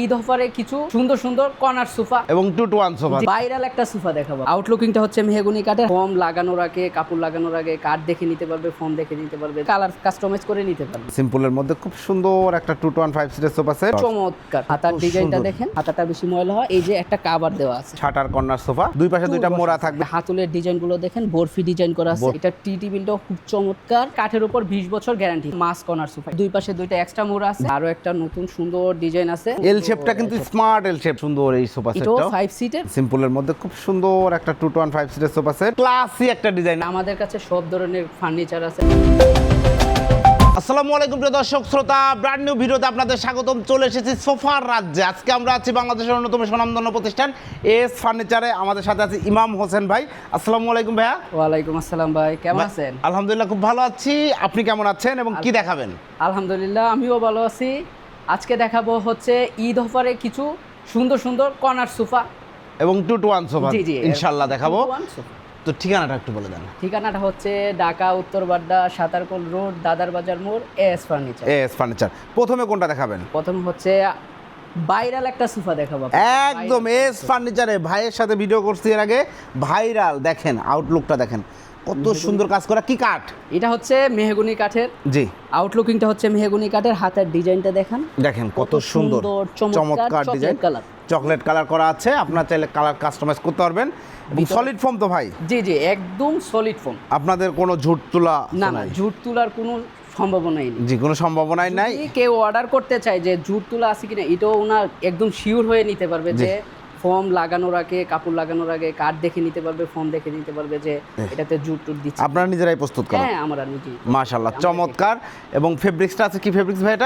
ঈদ অফারে কিছু সুন্দর সুন্দর কর্নার সোফা এবং 2 to 1 সোফা। ভাইরাল একটা সোফা দেখাবো। আউটলুকিংটা হচ্ছে মেহগনি কাঠের, ফোম লাগানোর আগে, কাপড় লাগানোর আগে কাঠ দেখে নিতে পারবে, ফোম দেখে নিতে পারবে, কালার কাস্টমাইজ করে নিতে পারবে। সিম্পলের মধ্যে খুব সুন্দর একটা 2 to 1 5 সিটের সোফা সেট। চমৎকার। হাতার ডিজাইনটা দেখেন, হাতাটা বেশি ময়লা হয়। এই যে একটা কাভার দেওয়া আছে, শাটার কর্নার সোফা, দুই পাশে দুইটা মোড়া থাকবে। হাতুলের ডিজাইনগুলো দেখেন, বরফি ডিজাইন করা আছে। এটা টি টেবিলটাও খুব চমৎকার, কাঠের উপর 20 বছর গ্যারান্টি। মাস কর্নার সোফা, দুই পাশে দুইটা এক্সট্রা মোড়া আছে। আরো একটা নতুন সুন্দর ডিজাইন আছে। এল শেপটা কিন্তু স্মার্ট এল শেপ, সুন্দর এই সোফা এটাও সেটটা 5 সিটের। সিম্পলের মধ্যে খুব সুন্দর একটা 2 to 1 5 সিটের সোফা সেট, ক্লাসি একটা ডিজাইন। আমাদের কাছে সব ধরনের ফার্নিচার আছে। আসসালামু আলাইকুম প্রিয় দর্শক শ্রোতা, ব্র্যান্ড নিউ ভিডিওতে আপনাদের স্বাগতম। চলে এসেছি সোফার রাজ্যে। আজকে আমরা আছি বাংলাদেশের অন্যতম স্বনামধন্য প্রতিষ্ঠান এস ফার্নিচারে। আমাদের সাথে আছে ইমাম হোসেন ভাই। আসসালামু আলাইকুম ভাইয়া। ওয়ালাইকুম আসসালাম ভাই, কেমন আছেন? আলহামদুলিল্লাহ খুব ভালো আছি। আপনি কেমন আছেন এবং কি দেখাবেন? আলহামদুলিল্লাহ আমিও ভালো আছি। আজকে দেখাবো হচ্ছে ঈদ অফারে কিছু সুন্দর সুন্দর কর্নার সোফা এবং 2 to 1 সোফা জি জি ইনশাআল্লাহ দেখাবো। 2 to 1 সোফা। তো ঠিকানাটা একটু বলে দেন। ঠিকানাটা হচ্ছে ঢাকা উত্তর বাড্ডা, সাতারকোল রোড, দাদার বাজার মোড়, এস ফার্নিচার। S furniture. প্রথমে কোনটা দেখাবেন? প্রথম হচ্ছে ভাইরাল একটা সোফা দেখাবো। একদম এস ফার্নিচারে ভাইয়ের সাথে ভিডিও করছি এর আগে, ভাইরাল। দেখেন আউটলুকটা দেখেন কত সুন্দর কাজ করা। কি কাঠ? এটা হচ্ছে মেহগনি কাঠের। জি, আউটলুকিংটা হচ্ছে মেহগনি কাঠের। হাতের ডিজাইনটা দেখেন, দেখেন কত সুন্দর চমৎকার ডিজাইন। কালার, চকলেট কালার করা আছে। আপনারা চাইলে কালার কাস্টমাইজ করতে পারবেন। সলিড ফোম তো ভাই? জি জি একদম সলিড ফোম। আপনাদের কোনো ঝুট তোলা? না না, ঝুট তোলার কোনো সম্ভাবনাই নেই। জি, কোনো সম্ভাবনাই নাই। যদি কেউ অর্ডার করতে চায় যে ঝুট তোলা আছে কিনা, এটাও ওনার একদম শিওর হয়ে নিতে পারবে যে ফোম লাগানোর আগে, কাপড় লাগানোর আগে কাঠ দেখে নিতে পারবে, ফোম দেখে নিতে পারবে যে এটাতে জুট টুট দিচ্ছে। আপনারা নিজেরাই প্রস্তুত করেন? হ্যাঁ, আমরা নিজেই। মাশাআল্লাহ চমৎকার। এবং ফেব্রিক্সটা আছে কি ফেব্রিক্স ভাই?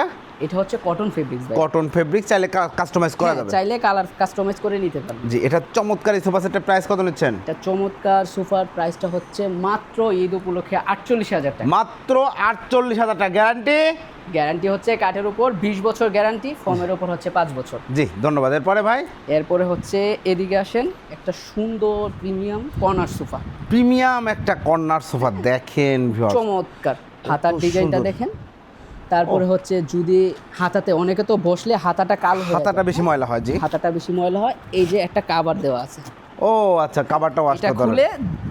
এটা হচ্ছে কটন ফেব্রিক্স ভাই। কটন ফেব্রিক্স, চাইলে কাস্টমাইজ করা যাবে। চাইলে কালার কাস্টমাইজ করে নিতে পারবে। জি, এটা চমৎকার। এই সোফা সেটের প্রাইস কত নিচ্ছেন? এটা চমৎকার সোফার প্রাইসটা হচ্ছে মাত্র ঈদ উপলক্ষে 48,000 টাকা। মাত্র 48,000 টাকা। গ্যারান্টি? গ্যারান্টি হচ্ছে কাঠের উপর 20 বছর গ্যারান্টি, ফোমের উপর হচ্ছে 5 বছর। জি ধন্যবাদ। এরপরে ভাই? এরপরে হচ্ছে এদিকে আসেন, একটা সুন্দর প্রিমিয়াম কর্নার সোফা। প্রিমিয়াম একটা কর্নার সোফা দেখেন ভিউয়ার্স, চমৎকার। হাতার কত ডিজাইনটা সুন্দর। দেখেন। তারপরে হচ্ছে যদি হাতাতে, অনেকে তো বসলে হাতাটা কালো হয়ে হাতাটা যায়। বেশি ময়লা হয়। জি, হাতাটা বেশি ময়লা হয়। এই যে একটা কাভার দেওয়া আছে, ও আচ্ছা, কাভারটা ওয়াশ এটা করতে হবে। খুলে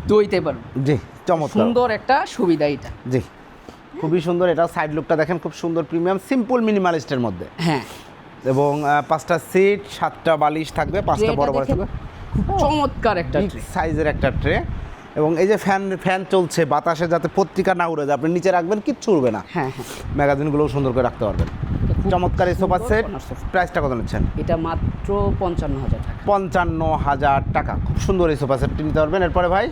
ধুইতে পারবে। জি চমৎকার, সুন্দর একটা সুবিধা এটা। জি খুবই সুন্দর। এটা সাইড লুকটা দেখেন, খুব সুন্দর প্রিমিয়াম সিম্পল মিনিমালিস্টের মধ্যে। হ্যাঁ, এবং 5টা সিট, 7টা বালিশ থাকবে, 5টা বড় বড় থাকবে। খুব চমৎকার একটা বিগ সাইজের একটা ট্রে। এবং এই যে ফ্যান চলছে, বাতাসে যাতে পত্রিকা না উড়ে যায়, আপনি নিচে রাখবেন, কিচ্ছু উড়বে না। হ্যাঁ হ্যাঁ, ম্যাগাজিনগুলোও সুন্দর করে রাখতে পারবেন। চমৎকার এই সোফা সেট। প্রাইসটা কত নিচ্ছেন? এটা মাত্র 55,000 টাকা। 55,000 টাকা। খুব সুন্দর এই সোফা সেটটি নিতে পারবেন। এরপরে ভাই?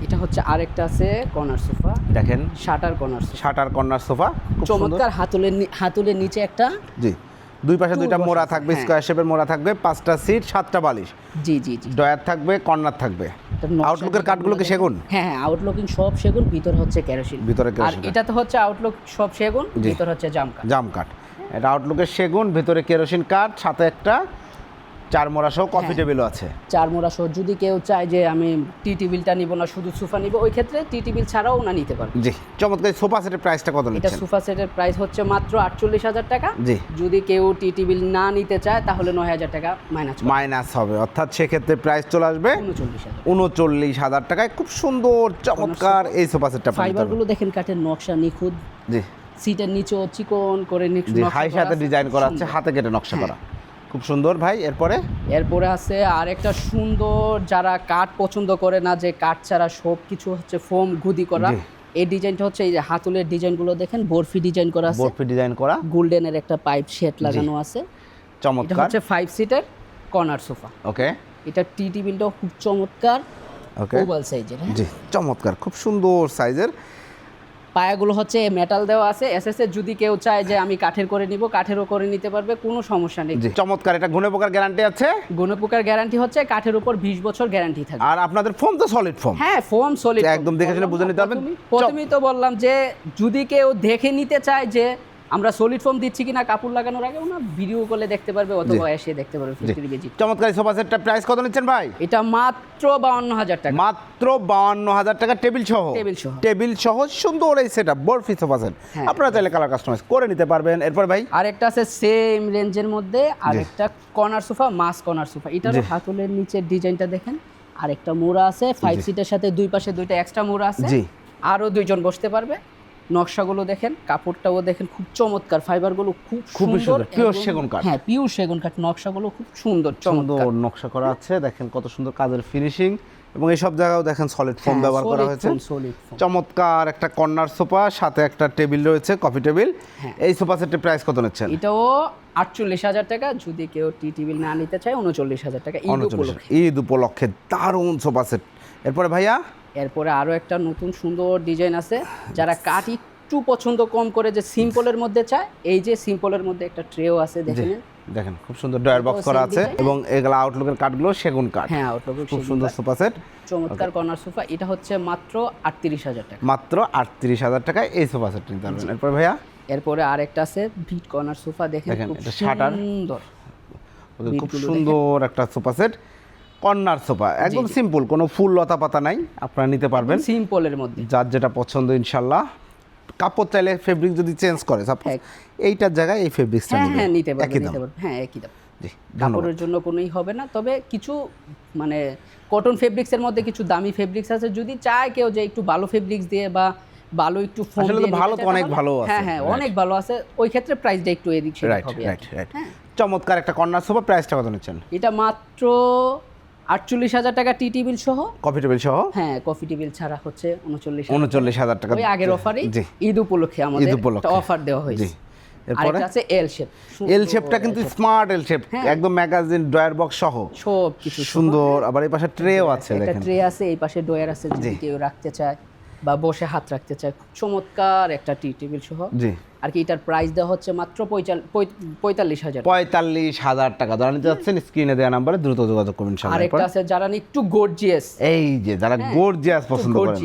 এটা হচ্ছে আরেকটা আছে কর্নার সোফা, দেখেন shutter corner sofa. Shutter corner sofa, খুব সুন্দর। চমৎকার। হাতুলের নিচে একটা, জি, দুই পাশে দুইটা বসার, মোড়া থাকবে, হ্যাঁ। স্কয়ার শেপের মোড়া থাকবে, 5টা সিট, 7টা বালিশ, জি জি জি। ডয়ার থাকবে, কর্নার থাকবে। আউটলুকের কাঠগুলো কি সেগুন? হ্যাঁ হ্যাঁ, আউটলুকিং সব সেগুন, ভিতর হচ্ছে কেরোসিন। ভিতরে আর কেরোসিন। এটাতে হচ্ছে আউটলুক সব সেগুন, জি। ভিতর হচ্ছে জাম কাঠ। জাম কাঠ। এটা আউটলুকের সেগুন, ভেতরে কেরোসিন কাঠ, সাথে একটা 4 মোড়া সহ কফি হ্যাঁ। টেবিলও আছে। 4 মোড়া সহ। যদি কেউ চায় যে আমি টি টেবিলটা নিব না, শুধু সোফা নিব, ওই ক্ষেত্রে টি টেবিল ছাড়াও না নিতে পারবে। জি চমৎকার। সোফা সেটের প্রাইসটা কত এটা নিচ্ছেন? সোফা সেটের প্রাইস হচ্ছে মাত্র 48,000 টাকা। জি, যদি কেউ টি টেবিল না নিতে চায় তাহলে 9,000 টাকা মাইনাস হবে, অর্থাৎ সেক্ষেত্রে প্রাইস চলে আসবে 39,000। 39,000 টাকায়। খুব সুন্দর চমৎকার এই সোফা সেটটা। ফাইবারগুলো দেখেন, কাঠের নকশা নিখুঁত। জি সিটের নিচেও চিকন করে জি, হাই সাথে ডিজাইন করা আছে, হাতে কেটে নকশা করা, খুব সুন্দর ভাই। এরপরে আছে আরেকটা সুন্দর, যারা কাঠ পছন্দ করে না, যে কাঠ ছাড়া সব কিছু হচ্ছে ফোম গুদি করা, জি। এই ডিজাইনটা হচ্ছে, এই যে হাতুলের ডিজাইনগুলো দেখেন, বরফি ডিজাইন করা আছে, বরফি ডিজাইন করা, গোল্ডেনের একটা পাইপ শেড লাগানো আছে। এটা চমৎকার। হচ্ছে 5 সিটের কর্নার সোফা। ওকে, এটা টি টেবিলটাও খুব চমৎকার, ওকে, ওভাল সাইজের। জি চমৎকার, খুব সুন্দর সাইজের। পায়াগুলো হচ্ছে মেটাল দেওয়া আছে এসএস এর। যদি কেউ চায় যে আমি কাঠের করে নিব, কাঠেরও করে নিতে পারবে, কোনো সমস্যা নেই। জি চমৎকার। এটা গুণে পোকার গ্যারান্টি আছে? গুণে পোকার গ্যারান্টি হচ্ছে, কাঠের উপর 20 বছর গ্যারান্টি থাকে। আর আপনাদের ফোম তো সলিড ফোম? হ্যাঁ, ফোম সলিড, একদম দেখে শুনে বুঝে নিতে পারবেন। প্রথমেই তো বললাম যে যদি কেউ দেখে নিতে চায় যে আমরা সলিড ফোম দিচ্ছি কিনা কাপড় লাগানোর আগে ওনা ভিডিও কলে দেখতে পারবে অথবা এসে দেখতে পারবে ফ্যাক্টরি ভিজিট। চমৎকার সোফা সেটটা প্রাইস কত নিচ্ছেন ভাই? এটা মাত্র 52,000 টাকা। মাত্র 52,000 টাকা টেবিল সহ। টেবিল সহ সুন্দর এই সেটআপ বরফি সোফা সেট। আপনারা চাইলে কালার কাস্টমাইজ করে নিতে পারবেন। এরপর ভাই আরেকটা আছে সেম রেঞ্জের মধ্যে আরেকটা কর্নার সোফা, মাস কর্নার সোফা। এটার হাতলের নিচের ডিজাইনটা দেখেন, আরেকটা মোড়া আছে 5 সিটের সাথে দুই পাশে দুইটা এক্সট্রা মোড়া আছে, আরো দুইজন বসতে পারবে। নকশাগুলো দেখেন, কাপড়টাও দেখেন খুব চমৎকার, ফাইবারগুলো খুব সুন্দর, পিওর সেগুন কাঠ। হ্যাঁ পিওর সেগুন কাঠ। নকশাগুলো খুব সুন্দর চমৎকার নকশা করা আছে, দেখেন কত সুন্দর কাজের ফিনিশিং, এবং এই সব জায়গাও দেখেন সলিড ফোম ব্যবহার করা হয়েছে। চমৎকার একটা কর্নার সোফা, সাথে একটা টেবিল রয়েছে, কফি টেবিল। এই সোফা সেটের প্রাইস কত নিচ্ছেন? এটাও 48,000 টাকা। যদি কেউ টি টেবিল না নিতে চায় 39,000 টাকা ঈদ উপলক্ষে দারুণ সোফা সেট। এরপরে ভাইয়া এরপরে আরো একটা নতুন সুন্দর ডিজাইন আছে, যারা কাঠ একটু পছন্দ কম করে যে সিম্পলের মধ্যে চায়, এই যে সিম্পলের মধ্যে একটা ট্রেও আছে দেখেন খুব সুন্দর ডয়ার বক্স করা আছে, এবং এগুলা আউটলুকের কাঠগুলো সেগুন কাঠ। হ্যাঁ আউটলুকের খুব সুন্দর সোফা সেট, চমৎকার কর্নার সোফা। এটা হচ্ছে মাত্র 38,000 টাকা। মাত্র 38,000 টাকায় এই সোফা সেট নিতে পারবেন। এরপর ভাইয়া এরপরে আরেকটা আছে ভিট কর্নার সোফা, দেখেন খুব সুন্দর, খুব সুন্দর একটা সোফা সেট, কর্নার সোফা, একদম সিম্পল, কোনো ফুল লতা পাতা নাই, আপনারা নিতে পারবেন সিম্পলের মধ্যে, যার যেটা পছন্দ ইনশাল্লাহ। কাপড় চাইলে ফেব্রিক যদি চেঞ্জ করে, সাপোজ এইটার জায়গায় এই ফেব্রিক্সটা নিতে পারবেন। হ্যাঁ একই দাম, কাপড়ের জন্য কোনোই হবে না। তবে কিছু মানে কটন ফেব্রিক্সের মধ্যে কিছু দামি ফেব্রিক্স আছে, যদি চায় কেউ যে একটু ভালো ফেব্রিক্স দিয়ে বা ভালো একটু ফোম দিয়ে, ভালো তো অনেক ভালো আছে। হ্যাঁ অনেক ভালো আছে, ওই ক্ষেত্রে প্রাইসটা একটু এদিক সেদিক হবে। চমৎকার একটা কর্নার সোফা, প্রাইসটা কত নিচ্ছেন? এটা মাত্র 48,000 টাকা টি টেবিল সহ, কফি টেবিল সহ। হ্যাঁ কফি টেবিল ছাড়া হচ্ছে 39,000 টাকা। ওই আগের অফারই ঈদ উপলক্ষে আমাদের একটা অফার দেওয়া হয়েছে। এরপরে আছে এল শেপ। এল শেপটা কিন্তু স্মার্ট এল শেপ, একদম ম্যাগাজিন ডয়ার বক্স সহ সব কিছু সুন্দর। আবার এই পাশে ট্রেও আছে, দেখেন একটা ট্রে আছে, এই পাশে ডয়ার আছে, যদি কেউ রাখতে চায় বা বসে হাত রাখতে চায়, খুব চমৎকার একটা টি টেবিল সহ। জি আর কি এটার প্রাইস দেওয়া হচ্ছে মাত্র 45,000 টাকা। যারা নিতে যাচ্ছেন স্ক্রিনে দেওয়া নাম্বারে দ্রুত যোগাযোগ করুন। আরেকটা আছে যারা একটু গর্জিয়াস, এই যে যারা গর্জিয়াস পছন্দ করেন,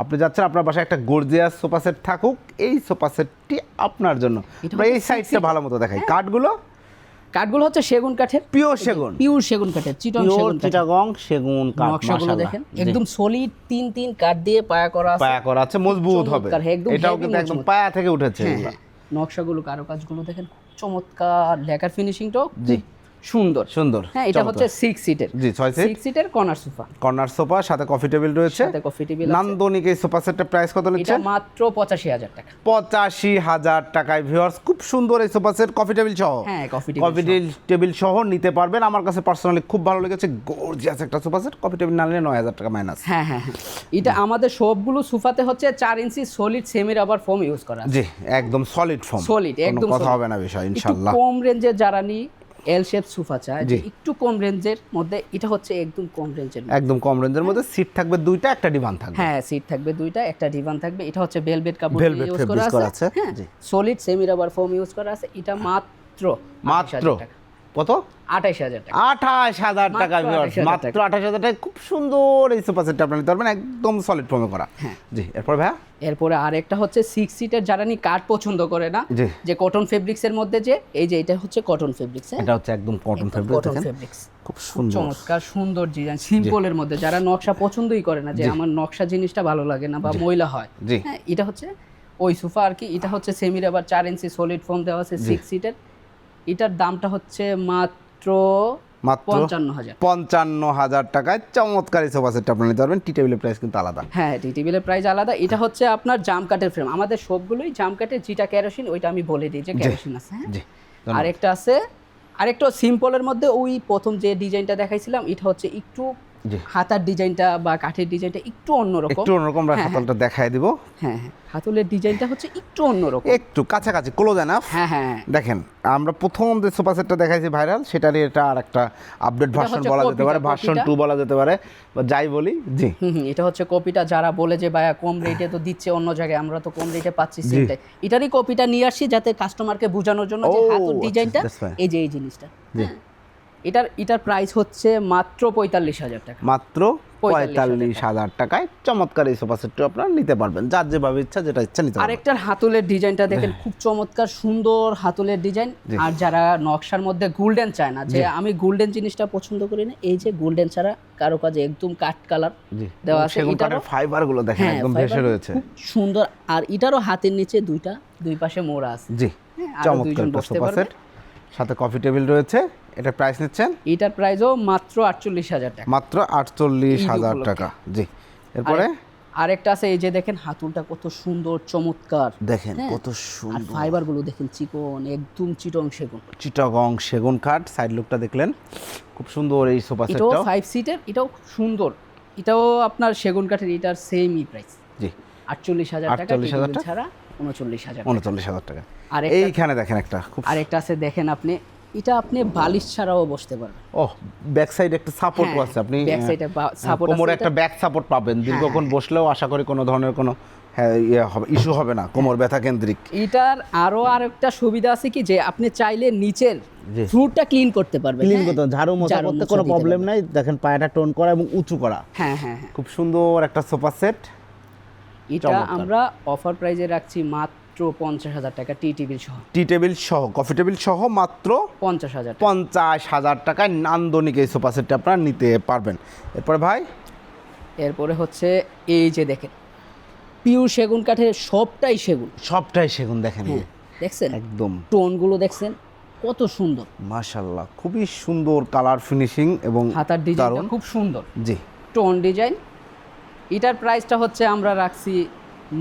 আপনি যাচ্ছেন আপনার বাসায় একটা গর্জিয়াস সোফা সেট থাকুক, এই সোফা সেটটি আপনার জন্য। এই সাইডটা ভালো মতো দেখাই, কাঠগুলো হচ্ছে সেগুন কাঠের, পিওর সেগুন কাঠের, চিটাগং সেগুন কাঠ। নকশাগুলো দেখেন একদম সলিড, তিন কাঠ দিয়ে পায়া করা আছে, মজবুত হবে। এটাও কিন্তু একদম পায়া থেকে উঠেছে। নকশাগুলো, কারুকাজগুলো দেখেন চমৎকার, লেকার ফিনিশিংটাও সুন্দর। হ্যাঁ এটা হচ্ছে 6 সিটের, জি 6 সিটের কর্নার সোফা, সাথে কফি টেবিল রয়েছে, নান্দনিক এই সোফা সেটের প্রাইস কত নিচ্ছেন? এটা মাত্র 85,000 টাকা। 85,000 টাকায় ভিউয়ার্স, খুব সুন্দর এই সোফা সেট, কফি টেবিল সহ। হ্যাঁ কফি টেবিল সহ নিতে পারবেন। আমার কাছে পার্সোনালি খুব ভালো লেগেছে, গর্জিয়াস একটা সোফা সেট। কফি টেবিল না নিলে 9,000 টাকা মাইনাস। হ্যাঁ এটা আমাদের সবগুলো সোফাতে হচ্ছে 4 inch solid semi rubber foam use করা আছে। জি একদম সলিড ফোম, একদম কথা হবে না বিষয় ইনশাআল্লাহ। কম রেঞ্জে যারা নি এল শেপ সোফা চায়, একটু কম রেঞ্জের মধ্যে, এটা হচ্ছে একদম কম রেঞ্জের মধ্যে সিট থাকবে দুইটা, একটা ডিভান থাকবে। হ্যাঁ সিট থাকবে দুইটা, একটা ডিভান থাকবে। এটা হচ্ছে ভেলভেট কাপড় ইউজ করা আছে, solid semi rubber foam use করা আছে। এটা মাত্র কত? 28,000 টাকা। 28,000 টাকা ভিউয়ার্স, মাত্র 28,000 টাকায় খুব সুন্দর এই সোফা সেটটা আপনি নিতে পারবেন, একদম সলিড ফোমে করা। জি এরপর ভাইয়া, এরপরে আরেকটা হচ্ছে 6 সিটের, যারা নি কাঠ পছন্দ করে না, যে কটন ফেব্রিক্সের মধ্যে, যে এই যে এটা হচ্ছে কটন ফেব্রিক্স। এটা হচ্ছে একদম কটন ফেব্রিক্স, খুব সুন্দর, চমৎকার সুন্দর ডিজাইন, সিম্পলের মধ্যে। যারা নকশা পছন্দই করে না, যে আমার নকশা জিনিসটা ভালো লাগে না বা ময়লা হয়, হ্যাঁ এটা হচ্ছে ওই সোফা আর কি। এটা হচ্ছে semi rubber 4 inch solid foam দেওয়া আছে 6 সিটের। এটার দামটা হচ্ছে মাত্র 55,000 টাকায় চমৎকার এই সোফা সেটটা আপনি নিতে পারবেন। টি টেবিলের প্রাইস কিন্তু আলাদা। হ্যাঁ টি টেবিলের প্রাইস আলাদা। এটা হচ্ছে আপনার জাম কাঠের ফ্রেম, আমাদের সবগুলোই জাম কাঠের, যেটা কেরোসিন ওইটা আমি বলে দিই যে কেরোসিন আছে। আরেকটা আছে, আরেকটা সিম্পলের মধ্যে ওই প্রথম যে ডিজাইনটা দেখাইছিলাম, এটা হচ্ছে একটু হাতার ডিজাইনটা বা কাঠের ডিজাইনটা একটু অন্যরকম। হাতলটা দেখায় দিব। হ্যাঁ হাতলের ডিজাইনটা হচ্ছে একটু অন্যরকম, একটু কাছাকাছি, ক্লোজ এনাফ। হ্যাঁ দেখেন আমরা প্রথম যে সোফা সেটটা দেখাইছি ভাইরাল, সেটারই এটা আর একটা আপডেট ভার্সন বলা যেতে পারে, ভার্সন 2 বলা যেতে পারে, বা যাই বলি। জি এটা হচ্ছে কপিটা। যারা বলে যে ভাইয়া কম রেটে তো দিচ্ছে অন্য জায়গায়, আমরা তো কম রেটে পাচ্ছি, সেটাই এটারই কপিটা নিয়ে আসছি, যাতে কাস্টমারকে বোঝানোর জন্য যে হাতের ডিজাইনটা এই যে এই জিনিসটা। এটার প্রাইস হচ্ছে মাত্র 45,000 টাকা। মাত্র 45,000 টাকায় চমৎকার এই সোফা সেটটি আপনারা নিতে পারবেন, যার যেভাবে ইচ্ছা যেটা ইচ্ছা নিতে পারবেন। আরেকটার হাতলের ডিজাইনটা দেখেন, খুব চমৎকার সুন্দর হাতলের ডিজাইন। আর যারা নকশার মধ্যে গোল্ডেন চায় না, যে আমি গোল্ডেন জিনিসটা পছন্দ করি না, এই যে গোল্ডেন ছাড়া কারো কাজে একদম কাট কালার দেওয়া আছে। সেগুন কাঠের ফাইবার গুলো দেখেন একদম ভেসে রয়েছে, খুব সুন্দর। আর এটারও হাতের নিচে দুই পাশে মোড়া আছে। জি, চমৎকার সোফা সেট, সাথে কফি টেবিল রয়েছে। এটা প্রাইস নিচ্ছেন? এটার প্রাইসও মাত্র 48,000 টাকা। মাত্র 48,000 টাকা। জি, এরপরে আরেকটা আছে, এই যে দেখেন হাতুলটা কত সুন্দর চমৎকার, দেখেন কত সুন্দর। আর ফাইবার গুলো দেখেন চিকন, একদম চিটং সেগুন, চিটাগং সেগুন কাঠ। সাইড লুকটা দেখলেন খুব সুন্দর। এই সোফা এটাও সেটটাও 5 সিটের, এটাও খুব সুন্দর। এটাও আপনার সেগুন কাঠের, এটার সেমই প্রাইস। জি, 48,000 টাকা। 48,000 টাকা ছাড়া 39,000 টাকা। আর এইখানে দেখেন একটা খুব, আরেকটা আছে দেখেন আপনি, এটা আপনি বালিশ ছাড়াও বসতে পারবেন। ওহ, ব্যাক সাইডে একটা সাপোর্ট আছে, আপনি ব্যাক সাইডে সাপোর্ট আছে, কোমরে একটা ব্যাক সাপোর্ট পাবেন। দীর্ঘক্ষণ বসলেও আশা করি কোনো ধরনের কোনো ইস্যু হবে না কোমর ব্যথা কেন্দ্রিক। এটার আরেকটা সুবিধা আছে কি, যে আপনি চাইলে নিচের ফ্লোরটা ক্লিন করতে পারবেন, ক্লিন করতে, ঝাড়ু মোছা করতে কোনো প্রবলেম নাই। দেখেন পায়াটা টোন করা এবং উঁচু করা। হ্যাঁ, খুব সুন্দর একটা সোফা সেট। এটা আমরা অফার প্রাইজে রাখছি মাত্র 50,000 টাকা, টি টেবিল সহ। টি টেবিল সহ, কফি টেবিল সহ মাত্র 50,000 টাকায় নান্দনিক এই সোফা সেটটা আপনারা নিতে পারবেন। এরপরে ভাই, এরপরে হচ্ছে এই যে দেখেন পিওর সেগুন কাঠের, সবটাই সেগুন দেখেন, দেখছেন একদম টোনগুলো দেখছেন কত সুন্দর, মাশাআল্লাহ, খুবই সুন্দর কালার ফিনিশিং এবং হাতার ডিজাইনটা খুব সুন্দর। জি, টোন ডিজাইন। এটার প্রাইসটা হচ্ছে আমরা রাখছি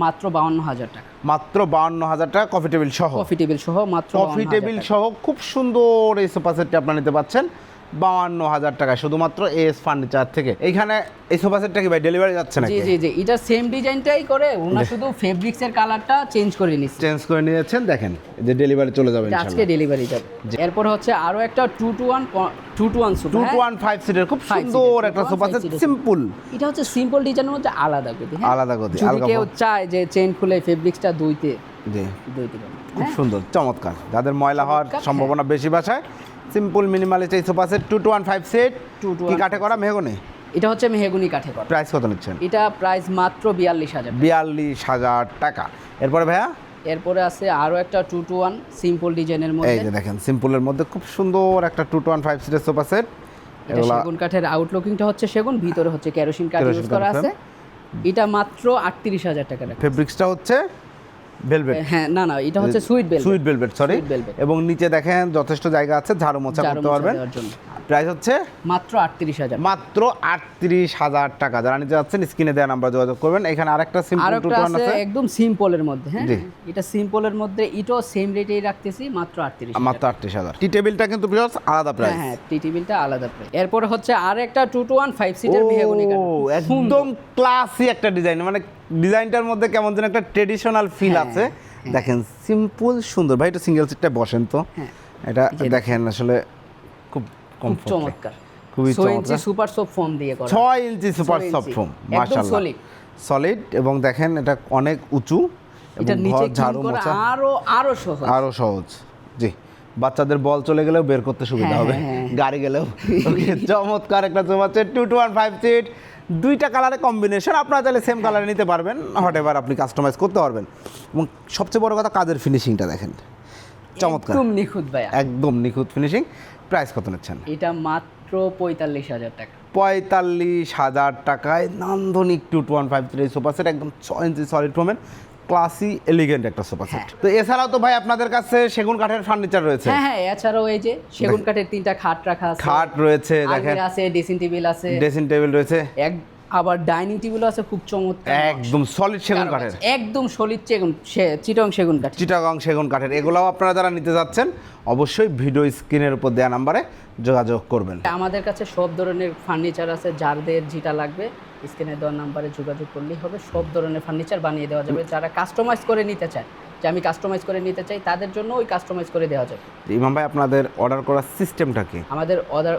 মাত্র 52,000 টাকা। মাত্র 52,000 টাকা কফি টেবিল সহ। মাত্র কফি টেবিল সহ খুব সুন্দর এই সোফা সেটটি আপনারা নিতে পাচ্ছেন 52,000 টাকা শুধুমাত্র এস ফার্নিচার থেকে। এইখানে এই সোফা সেটটা কি ভাই ডেলিভারি যাচ্ছে নাকি? জি, এটা সেম ডিজাইনটাই করে, ওনা শুধু ফেব্রিক্সের কালারটা চেঞ্জ করে নিয়েছেন। দেখেন যে ডেলিভারি চলে যাবে ইনশাআল্লাহ, আজকে ডেলিভারি যাবে। এরপর হচ্ছে আরো একটা 2-to-1 সোফা, 2-to-1 5 সিটের খুব সুন্দর একটা সোফা সেট, সিম্পল। এটা হচ্ছে সিম্পল ডিজাইনের মধ্যে আলাদা গদি, আলাদা গদি। যদি কেউ চায় যে চেইন খুলে ফেব্রিক্সটা ধুইতে খুব সুন্দর চমৎকার। যাদের ময়লা হওয়ার সম্ভাবনা বেশি বাসায়, সিম্পল মিনিমালিস্ট এই সোফা সেট 2-to-1 5 সিট। কি কাঠে করা? মেহগনি। এটা হচ্ছে মেহগনি কাঠে করা। প্রাইস কত নিচ্ছেন? এটা প্রাইস মাত্র 42,000 টাকা। এরপরে ভাইয়া, এরপরে আছে আরো একটা 2-to-1 সিম্পল ডিজাইনের মধ্যে। এই যে দেখেন সিম্পলের মধ্যে খুব সুন্দর একটা 2-to-1 5 সিটের সোফা সেট। এটা সেগুন কাঠের, আউটলুকিংটা হচ্ছে সেগুন, ভিতরে হচ্ছে কেরোসিন কাঠ ইউজ করা আছে। এটা মাত্র 38,000 টাকা। ফেব্রিক্সটা হচ্ছে ভেলভেট। হ্যাঁ, না এটা হচ্ছে সুইট ভেলভেট, সরি। এবং নিচে দেখেন যথেষ্ট জায়গা আছে, ঝাড়ু মোছা করতে পারবেন। প্রাইস হচ্ছে মাত্র 38,000। মাত্র 38,000 টাকা। যারা নিতে যাচ্ছেন স্ক্রিনে দেওয়া নাম্বার যোগাযোগ করবেন। এখানে আরেকটা সিম্পল 2-to-1 আছে, একদম সিম্পলের মধ্যে। হ্যাঁ, এটা সিম্পলের মধ্যে, এটাও সেম রেটেই রাখতেছি মাত্র 38,000। টি টেবিলটা কিন্তু প্রিয়স আলাদা প্রাইস। হ্যাঁ, টি টেবিলটা আলাদা প্রাইস। এরপর হচ্ছে আরেকটা 2-to-1 5 সিটের মেহগনি কাঠ, একদম ক্লাসি একটা ডিজাইন, মানে ডিজাইনটার মধ্যে কেমন যেন একটা ট্রেডিশনাল ফিল আছে। দেখেন সিম্পল সুন্দর। ভাই এটা সিঙ্গেল সিটটা বসেন তো, এটা দেখেন আসলে খুব চমৎকার, খুবই 6 ইঞ্চি সুপার সফট ফোম দিয়ে করা। 6 ইঞ্চি সুপার সফট ফোম, মাশাআল্লাহ, সলিড। এবং দেখেন এটা অনেক উঁচু, এটা নিচে ঝাড়ু মোছা আরো সহজ। জি, বাচ্চাদের বল চলে গেলেও বের করতে সুবিধা হবে, গাড়ি গেলেও। চমৎকার একটা সোফা সেট 2-to-1 5 সিট, দুইটা কালারে কম্বিনেশন। আপনারা চাইলে সেম কালারে নিতে পারবেন, হোয়াটএভার আপনি কাস্টমাইজ করতে পারবেন। এবং সবচেয়ে বড় কথা কাজের ফিনিশিংটা দেখেন, চমৎকার, একদম নিখুঁত ভাই, একদম নিখুঁত ফিনিশিং। প্রাইস কত নিচ্ছেন? এটা মাত্র 45,000 টাকা। 45,000 টাকায় নান্দনিক 2-to-1 5 সিটের সোফা সেট, একদম 6 ইঞ্চি সলিড ফোমের ক্লাসি এলিগেন্ট একটা সোফা সেট। তো এছাড়াও তো ভাই আপনাদের কাছে সেগুন কাঠের ফার্নিচার রয়েছে? হ্যাঁ, এছাড়াও এই যে সেগুন কাঠের 3টা খাট রাখা আছে, খাট রয়েছে, দেখেন আছে, ড্রেসিং টেবিল আছে, আবার ডাইনিং টেবিল আছে, খুব চমৎকার, একদম সলিড সেগুন কাঠের, একদম সলিড চিটাগং সেগুন কাঠের। এগুলাও আপনারা যারা নিতে যাচ্ছেন অবশ্যই ভিডিও স্ক্রিনের উপর দেওয়া নাম্বারে যোগাযোগ করবেন। আমাদের কাছে সব ধরনের ফার্নিচার আছে, যাদের যেটা লাগবে স্ক্রিনে দেওয়া নাম্বারে যোগাযোগ করলেই হবে। সব ধরনের ফার্নিচার বানিয়ে দেওয়া যাবে। যারা কাস্টমাইজ করে নিতে চায়, যে আমি কাস্টমাইজ করে নিতে চাই, তাদের জন্য ওই কাস্টমাইজ করে দেওয়া যাবে। ইমাম ভাই, আপনাদের অর্ডার করার সিস্টেমটা কি? আমাদের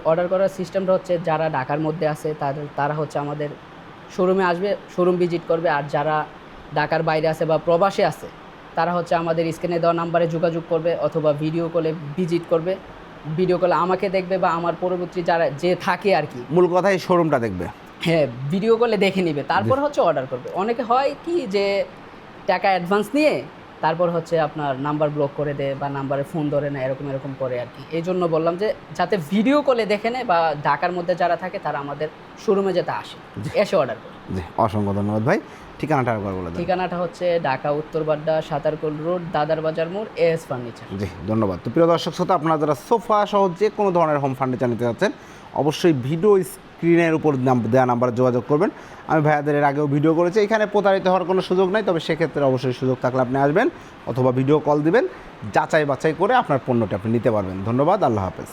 অর্ডার করার সিস্টেমটা হচ্ছে, যারা ঢাকার মধ্যে আছে তারা হচ্ছে আমাদের শোরুমে আসবে, শোরুম ভিজিট করবে। আর যারা ঢাকার বাইরে আছে বা প্রবাসে আছে, তারা হচ্ছে আমাদের স্ক্রিনে দেওয়া নাম্বারে যোগাযোগ করবে, অথবা ভিডিও কলে ভিজিট করবে। ভিডিও কলে আমাকে দেখবে বা আমার পরবর্তী যারা যে থাকে আর কি, মূল কথা এই শোরুমটা দেখবে। হ্যাঁ, ভিডিও কলে দেখে নিবে, তারপর হচ্ছে অর্ডার করবে। অনেকে হয় কি যে টাকা অ্যাডভান্স নিয়ে তারপর হচ্ছে আপনার নাম্বার ব্লক করে দেয় বা নাম্বারে ফোন ধরে না, এরকম করে আর কি। এই জন্য বললাম যে যাতে ভিডিও কলে দেখে নেয় বা ঢাকার মধ্যে যারা থাকে তারা আমাদের শোরুমে যাতে আসে, এসে অর্ডার করে। জি, অসংখ্য ধন্যবাদ ভাই। ঠিকানাটা একবার বলে দেন। ঠিকানাটা হচ্ছে ঢাকা উত্তরবাড্ডা সাতারকুল রোড, দাদার বাজার মোড়, এস ফার্নিচার। জি, ধন্যবাদ। তো প্রিয় দর্শক শ্রোতা, আপনারা যারা সোফা সহ যে কোনো ধরনের হোম ফার্নিচার নিতে যাচ্ছেন অবশ্যই ভিডিও স্ক্রিনের উপর দেওয়া নাম্বারে যোগাযোগ করবেন। আমি ভাইয়াদের এর আগেও ভিডিও করেছি, এখানে প্রতারিত হওয়ার কোনো সুযোগ নাই, তবে সেক্ষেত্রে অবশ্যই সুযোগ থাকলে আপনি আসবেন অথবা ভিডিও কল দিবেন, যাচাই বাছাই করে আপনার পণ্যটি আপনি নিতে পারবেন। ধন্যবাদ, আল্লাহ হাফেজ।